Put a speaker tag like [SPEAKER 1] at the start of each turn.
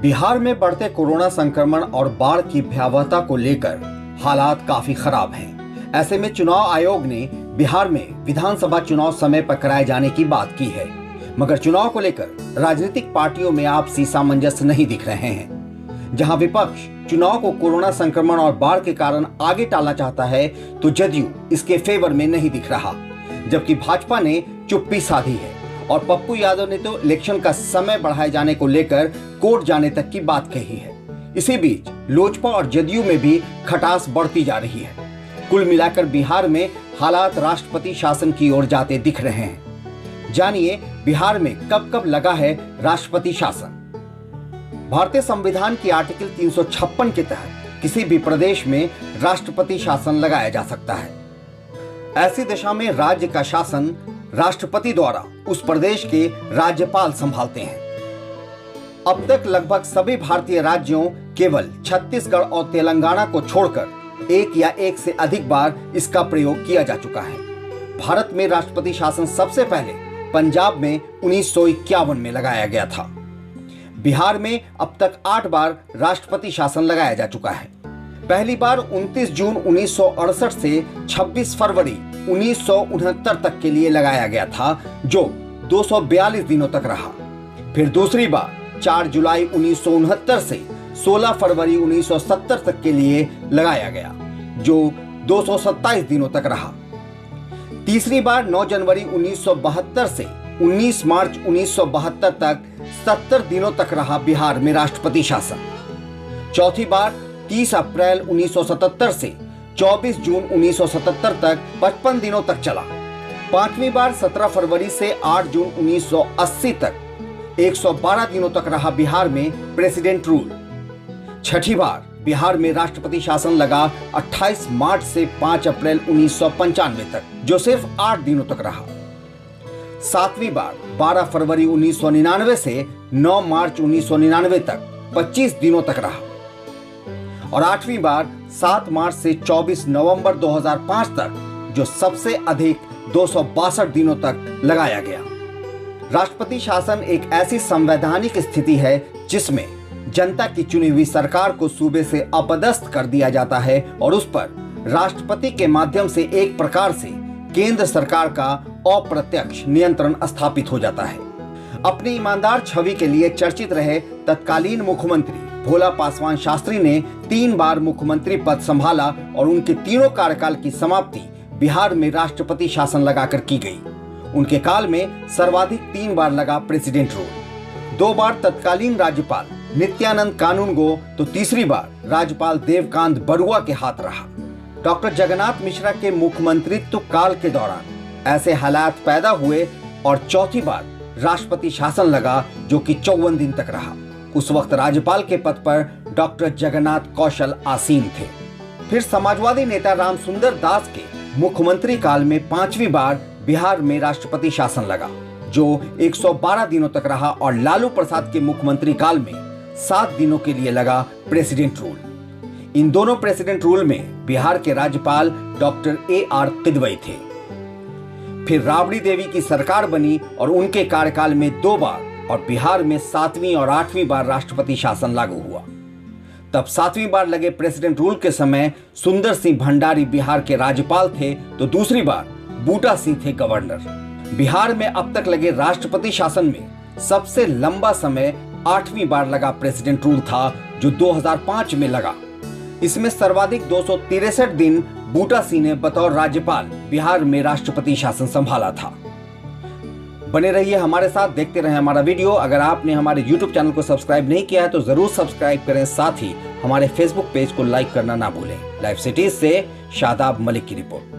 [SPEAKER 1] बिहार में बढ़ते कोरोना संक्रमण और बाढ़ की भयावहता को लेकर हालात काफी खराब हैं। ऐसे में चुनाव आयोग ने बिहार में विधानसभा चुनाव समय पर कराए जाने की बात की है, मगर चुनाव को लेकर राजनीतिक पार्टियों में आपसी सामंजस्य नहीं दिख रहे हैं। जहां विपक्ष चुनाव को कोरोना संक्रमण और बाढ़ के कारण आगे टालना चाहता है, तो जदयू इसके फेवर में नहीं दिख रहा, जबकि भाजपा ने चुप्पी साधी है और पप्पू यादव ने तो इलेक्शन का समय बढ़ाए जाने को लेकर कोर्ट जाने तक की बात कही है। इसी बीच लोजपा और जदयू में भी खटास बढ़ती जा रही है। कुल मिलाकर बिहार में हालात राष्ट्रपति शासन की ओर जाते दिख रहे हैं। जानिए बिहार में कब कब लगा है राष्ट्रपति शासन। भारतीय संविधान की आर्टिकल 356 के तहत किसी भी प्रदेश में राष्ट्रपति शासन लगाया जा सकता है। ऐसी दशा में राज्य का शासन राष्ट्रपति द्वारा उस प्रदेश के राज्यपाल संभालते हैं। अब तक लगभग सभी भारतीय राज्यों केवल छत्तीसगढ़ और तेलंगाना को छोड़कर एक या एक से अधिक बार इसका प्रयोग किया जा चुका है। भारत में राष्ट्रपति शासन सबसे पहले पंजाब में 1951 में लगाया गया था। बिहार में अब तक 8 बार राष्ट्रपति शासन लगाया जा चुका है। पहली बार 29 जून 1968 से 26 फरवरी 1969 तक के लिए लगाया गया था, जो 242 दिनों तक रहा। फिर दूसरी बार 4 जुलाई 1969 से 16 फरवरी 1970 तक के लिए लगाया गया, जो 227 दिनों तक रहा। तीसरी बार 9 जनवरी 1972 से 19 मार्च 1972 तक 70 दिनों तक रहा बिहार में राष्ट्रपति शासन। चौथी बार 30 अप्रैल 1977 से 24 जून 1977 तक 55 दिनों तक चला। पांचवी बार 17 फरवरी से 8 जून 1980 तक 112 दिनों तक रहा बिहार में प्रेसिडेंट रूल। छठी बार बिहार में राष्ट्रपति शासन लगा 28 मार्च से 5 अप्रैल 1995 तक, जो सिर्फ 8 दिनों तक रहा। सातवीं बार 12 फरवरी 1999 से 9 मार्च 1999 तक 25 दिनों तक रहा। और आठवीं बार 7 मार्च से 24 नवंबर 2005 तक, जो सबसे अधिक 262 दिनों तक लगाया गया। राष्ट्रपति शासन एक ऐसी संवैधानिक स्थिति है जिसमें जनता की चुनी हुई सरकार को सूबे से अपदस्थ कर दिया जाता है और उस पर राष्ट्रपति के माध्यम से एक प्रकार से केंद्र सरकार का अप्रत्यक्ष नियंत्रण स्थापित हो जाता है। अपनी ईमानदार छवि के लिए चर्चित रहे तत्कालीन मुख्यमंत्री भोला पासवान शास्त्री ने 3 बार मुख्यमंत्री पद संभाला और उनके तीनों कार्यकाल की समाप्ति बिहार में राष्ट्रपति शासन लगाकर की गई। उनके काल में सर्वाधिक 3 बार लगा प्रेसिडेंट रूल। 2 बार तत्कालीन राज्यपाल नित्यानंद कानूनगो तो तीसरी बार राज्यपाल देवकांत बरुआ के हाथ रहा। डॉक्टर जगन्नाथ मिश्रा के मुख्यमंत्रित्व काल के दौरान ऐसे हालात पैदा हुए और चौथी बार राष्ट्रपति शासन लगा, जो कि 54 दिन तक रहा। उस वक्त राज्यपाल के पद पर डॉक्टर जगन्नाथ कौशल आसीन थे। फिर समाजवादी नेता रामसुंदर दास के मुख्यमंत्री काल में 5वीं बार बिहार में राष्ट्रपति शासन लगा, जो 112 दिनों तक रहा। और लालू प्रसाद के मुख्यमंत्री काल में 7 दिनों के लिए लगा प्रेसिडेंट रूल। इन दोनों प्रेसिडेंट रूल में बिहार के राज्यपाल डॉक्टर AR किदवई थे। फिर राबड़ी देवी की सरकार बनी और उनके कार्यकाल में 2 बार और बिहार में 7वीं और 8वीं बार राष्ट्रपति शासन लागू हुआ। तब 7वीं बार लगे प्रेसिडेंट रूल के समय सुंदर सिंह भंडारी बिहार के राज्यपाल थे, तो दूसरी बार बूटा सिंह थे गवर्नर। बिहार में अब तक लगे राष्ट्रपति शासन में सबसे लंबा समय 8वीं बार लगा प्रेसिडेंट रूल था, जो 2005 में लगा। इसमें सर्वाधिक 263 दिन बूटा सिंह ने बतौर राज्यपाल बिहार में राष्ट्रपति शासन संभाला था। बने रहिए हमारे साथ, देखते रहें हमारा वीडियो। अगर आपने हमारे YouTube चैनल को सब्सक्राइब नहीं किया है तो जरूर सब्सक्राइब करें, साथ ही हमारे Facebook पेज को लाइक करना ना भूलें। लाइव सिटीज से शादाब मलिक की रिपोर्ट।